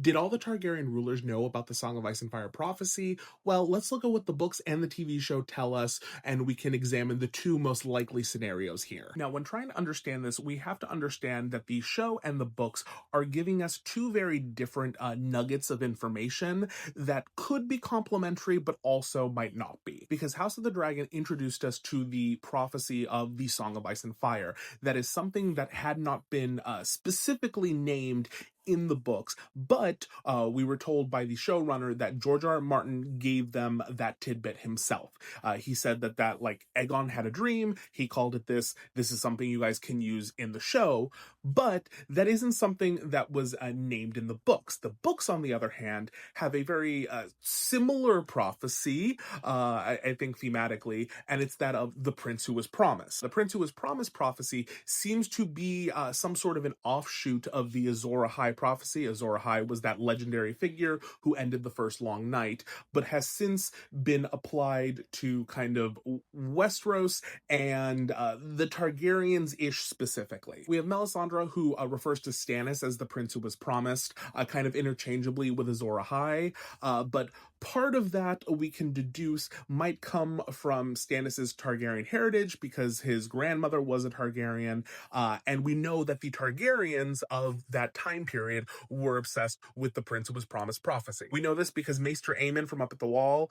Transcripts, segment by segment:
Did all the Targaryen rulers know about the Song of Ice and Fire prophecy? Well, let's look at what the books and the TV show tell us, and we can examine the two most likely scenarios here. Now, when trying to understand this, we have to understand that the show and the books are giving us two very different nuggets of information that could be complementary, but also might not be. Because House of the Dragon introduced us to the prophecy of the Song of Ice and Fire. That is something that had not been specifically named in the books, but we were told by the showrunner that George R. R. Martin gave them that tidbit himself. He said that like Aegon had a dream. He called it this. This is something you guys can use in the show, but that isn't something that was named in the books. The books, on the other hand, have a very similar prophecy, I think thematically, and it's that of the Prince Who Was Promised. The Prince Who Was Promised prophecy seems to be some sort of an offshoot of the Azor Ahai prophecy. Azor Ahai was that legendary figure who ended the First Long Night, but has since been applied to kind of Westeros and the Targaryens-ish specifically. We have Melisandre, who refers to Stannis as the Prince Who Was Promised, kind of interchangeably with Azor Ahai, but part of that we can deduce might come from Stannis's Targaryen heritage because his grandmother was a Targaryen, and we know that the Targaryens of that time period were obsessed with the Prince Who Was Promised prophecy. We know this because Maester Aemon from Up at the Wall,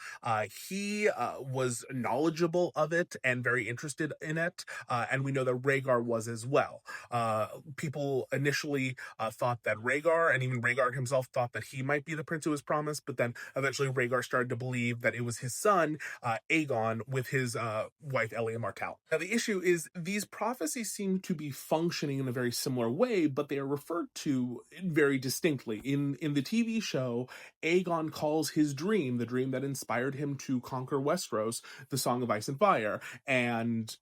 he was knowledgeable of it and very interested in it, and we know that Rhaegar was as well. People initially thought that Rhaegar, and even Rhaegar himself, thought that he might be the Prince Who Was Promised, but then eventually Rhaegar started to believe that it was his son, Aegon, with his wife Elia Martell. Now the issue is these prophecies seem to be functioning in a very similar way, but they are referred to very distinctly. In the TV show, Aegon calls his dream, the dream that inspired him to conquer Westeros, the Song of Ice and Fire, and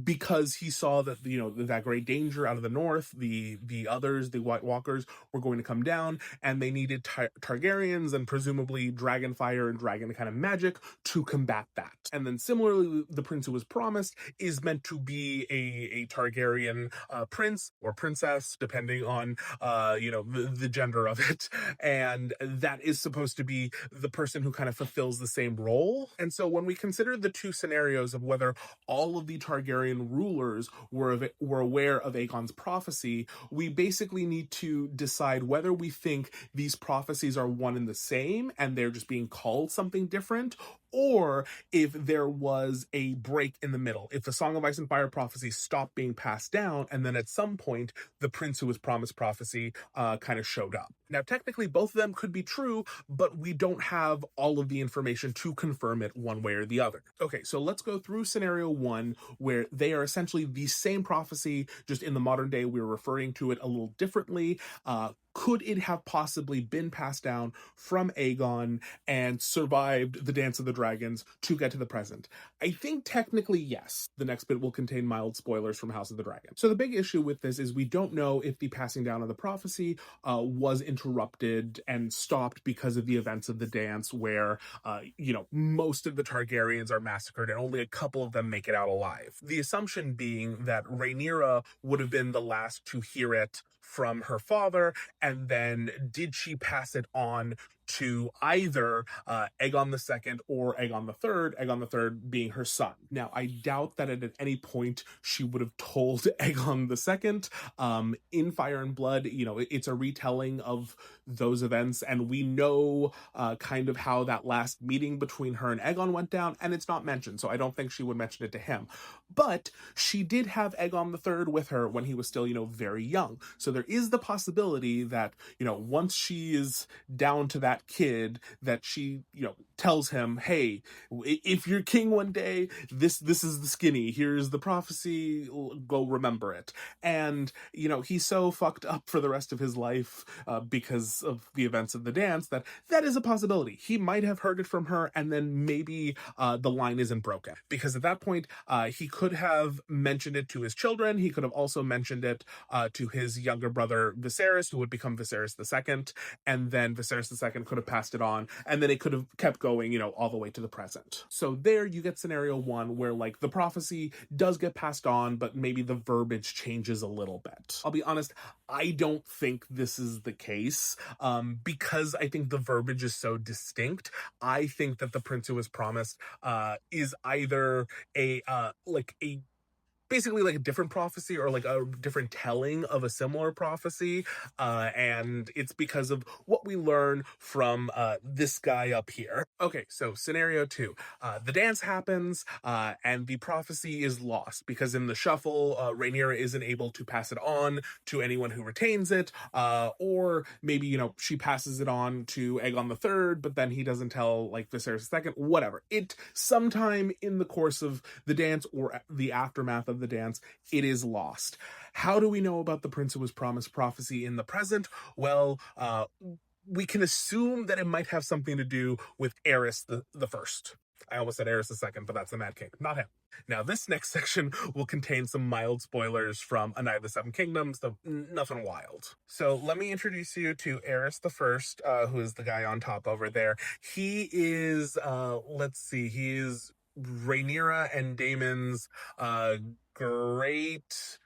because he saw that, you know, that great danger out of the north, the others, the White Walkers, were going to come down, and they needed Targaryens and presumably dragon fire and dragon kind of magic to combat that. And then similarly, the Prince Who Was Promised is meant to be a Targaryen prince or princess, depending on the gender of it, and that is supposed to be the person who kind of fulfills the same role. And so when we consider the two scenarios of whether all of the Targaryen rulers were aware of Aegon's prophecy, we basically need to decide whether we think these prophecies are one and the same and they're just being called something different, or if there was a break in the middle, if the Song of Ice and Fire prophecy stopped being passed down, and then at some point, the Prince Who Was Promised prophecy kind of showed up. Now, technically, both of them could be true, but we don't have all of the information to confirm it one way or the other. Okay, so let's go through scenario one, where they are essentially the same prophecy, just in the modern day, we're referring to it a little differently. Could it have possibly been passed down from Aegon and survived the Dance of the Dragons to get to the present? I think technically yes. The next bit will contain mild spoilers from House of the Dragon. So the big issue with this is we don't know if the passing down of the prophecy was interrupted and stopped because of the events of the dance where, most of the Targaryens are massacred and only a couple of them make it out alive. The assumption being that Rhaenyra would have been the last to hear it from her father, and then did she pass it on to either Aegon II or Aegon III, Aegon III being her son. Now, I doubt that at any point she would have told Aegon II. In Fire and Blood, it's a retelling of those events, and we know kind of how that last meeting between her and Aegon went down, and it's not mentioned, so I don't think she would mention it to him. But she did have Aegon III with her when he was still, very young. So there is the possibility that, once she is down to that kid, that she, tells him, hey, if you're king one day, this is the skinny, here's the prophecy, go remember it. And, he's so fucked up for the rest of his life because of the events of the dance that is a possibility. He might have heard it from her, and then maybe the line isn't broken. Because at that point, he could have mentioned it to his children. He could have also mentioned it to his younger brother Viserys, who would become Viserys II, and then Viserys II could have passed it on, and then it could have kept going going, you know, all the way to the present. So there you get scenario one where like the prophecy does get passed on, but maybe the verbiage changes a little bit. I'll be honest, I don't think this is the case, because I think the verbiage is so distinct. I think that the prince who was promised is either like a basically like a different prophecy or like a different telling of a similar prophecy, and it's because of what we learn from this guy up here. Okay, so scenario two, the dance happens, and the prophecy is lost because in the shuffle, Rhaenyra isn't able to pass it on to anyone who retains it, or maybe, you know, she passes it on to Aegon the Third, but then he doesn't tell like Viserys II, whatever. It sometime in the course of the dance or the aftermath of the dance, it is lost. How do we know about the prince who was promised prophecy in the present? Well, we can assume that it might have something to do with Aerys the First. I almost said Aerys the Second, but that's the Mad King, not him. Now, this next section will contain some mild spoilers from A Night of the Seven Kingdoms, though nothing wild. So let me introduce you to Aerys the First, who is the guy on top over there. He is, let's see, he is Rhaenyra and Daemon's great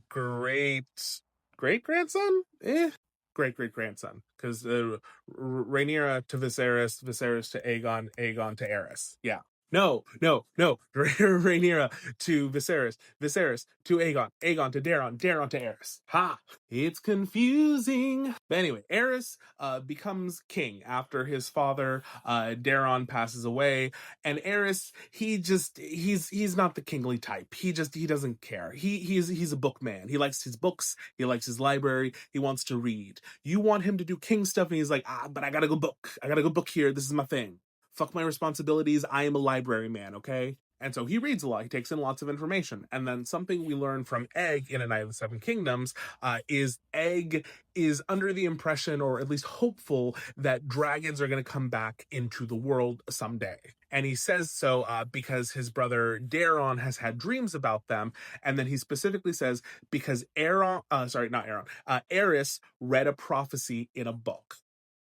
grandson? Great grandson. Because Rhaenyra to Viserys, Viserys to Aegon, Aegon to Aerys. Yeah. No. Rhaenyra to Viserys, Viserys to Aegon, Aegon to Daeron, Daeron to Aerys. Ha! It's confusing. But anyway, Aerys becomes king after his father, Daeron, passes away, and Aerys, he's not the kingly type. He doesn't care. He's a book man. He likes his books. He likes his library. He wants to read. You want him to do king stuff, and he's like, but I gotta go book. I gotta go book here. This is my thing. Fuck my responsibilities. I am a library man, okay? And so he reads a lot. He takes in lots of information. And then something we learn from Egg in A Night of the Seven Kingdoms is Egg is under the impression, or at least hopeful, that dragons are going to come back into the world someday. And he says so because his brother Daeron has had dreams about them. And then he specifically says because Aerys read a prophecy in a book.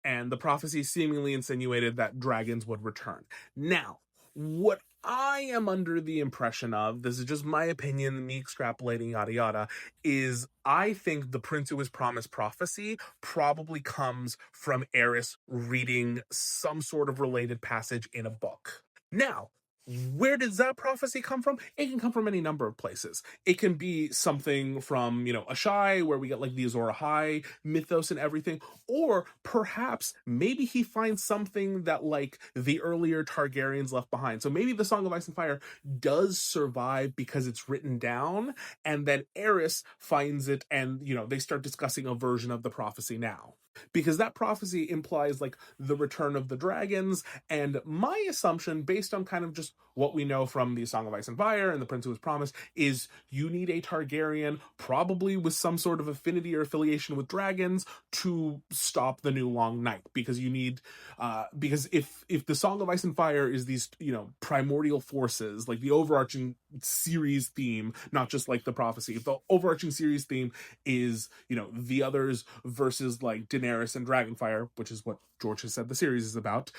And the prophecy seemingly insinuated that dragons would return. Now, what I am under the impression of, this is just my opinion, me extrapolating, yada yada, is I think the prince who was promised prophecy probably comes from Aerys reading some sort of related passage in a book. Now, where does that prophecy come from? It can come from any number of places. It can be something from, you know, Ashai, where we get like the Azor Ahai mythos and everything, or perhaps maybe he finds something that like the earlier Targaryens left behind. So maybe the Song of Ice and Fire does survive because it's written down, and then Aerys finds it, and, you know, they start discussing a version of the prophecy now. Because that prophecy implies like the return of the dragons, and my assumption, based on kind of just what we know from the Song of Ice and Fire and the Prince Who Was Promised, is you need a Targaryen, probably with some sort of affinity or affiliation with dragons, to stop the New Long Night. Because you need, because if the Song of Ice and Fire is these, you know, primordial forces, like the overarching series theme, not just like the prophecy, if the overarching series theme is, you know, the others versus like Daenerys and Dragonfire, which is what George has said the series is about,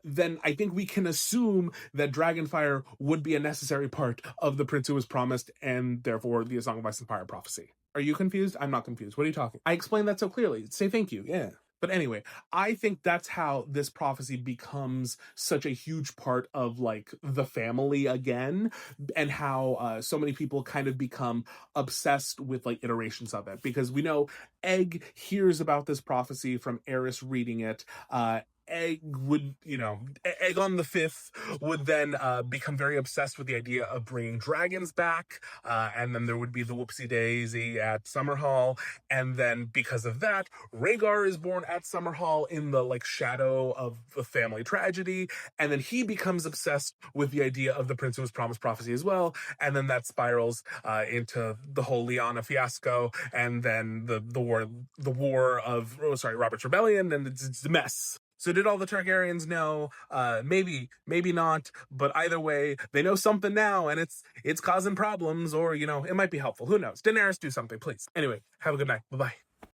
then I think we can assume that Dragonfire would be a necessary part of the Prince Who Was Promised, and therefore the Song of Ice and Fire prophecy. Are you confused? I'm not confused. What are you talking? I explained that so clearly. Say thank you. Yeah. But anyway, I think that's how this prophecy becomes such a huge part of like the family again, and how so many people kind of become obsessed with like iterations of it, because we know Egg hears about this prophecy from Aerys reading it. Egg would, you know, Aegon the Fifth would then become very obsessed with the idea of bringing dragons back, and then there would be the whoopsie daisy at Summerhall, and then because of that, Rhaegar is born at Summerhall in the like shadow of the family tragedy, and then he becomes obsessed with the idea of the Prince Who Was Promised prophecy as well, and then that spirals into the whole Lyanna fiasco, and then the war of Robert's Rebellion, and it's a mess. So did all the Targaryens know? Maybe not. But either way, they know something now, and it's causing problems, or, you know, it might be helpful. Who knows? Daenerys, do something, please. Anyway, have a good night. Bye-bye.